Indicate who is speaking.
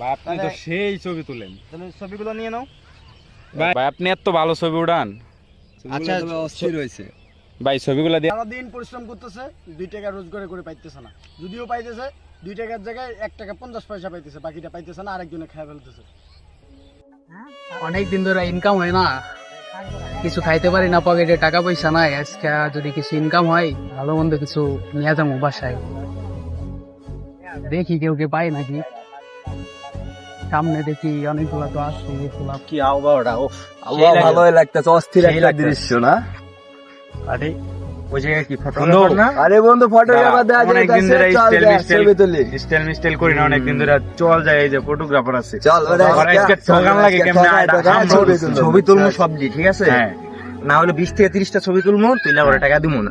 Speaker 1: আপনি তো সেই ছবি তুলেন,
Speaker 2: ছবিগুলো নিয়ে নাও
Speaker 1: ভাই আপনি এত ভালো ছবি উঠান।
Speaker 2: আচ্ছা অস্থির হয়েছে
Speaker 1: ভাই ছবিগুলো দিয়ে
Speaker 3: সারাদিন পরিশ্রম করতেছে, 2 টাকা রোজগার করে পাইতেছে না, যদিও পাইতেছে 2 টাকার জায়গায় 1 টাকা 50 পয়সা পাইতেছে, বাকিটা পাইতেছে না, আরেকজনে খেয়ে ফেলতেছে।
Speaker 4: অনেক দিন ধরে ইনকাম হয় না, কিছু খাইতে পারি না, পকেটে টাকা পয়সা নাই। আজকে যদি কিছু ইনকাম হয় ভালো মন্দ কিছু নিয়ে যাবো বাসায়, দেখি কেউ কে পাই নাকি। সামনে দেখি অনেকগুলা তো আসছে,
Speaker 2: কি আবহাওয়াটা আবহাওয়া ভালোই লাগতেছে, অস্থির একটা দৃশ্য না?
Speaker 1: আরে ওই জায়গায় কি ফটোগ্রাফার না?
Speaker 2: আরে বন্ধু ফটোগ্রাফার দেখা যায়,
Speaker 1: অনেকদিন ধরে
Speaker 2: ছবি তুলি
Speaker 1: স্টাইল মিস্টাইল করি না, অনেকদিন ধরে চল যায়, এই যে ফটোগ্রাফার আছে,
Speaker 2: চল
Speaker 1: আজকে ঠকান লাগে কেমনে
Speaker 2: ছবি তুলবো সবজি, ঠিক আছে?
Speaker 1: হ্যাঁ,
Speaker 2: না হলে 20 থেকে 30টা ছবি তুলবো, তুইলে ওরা টাকা দিমু না।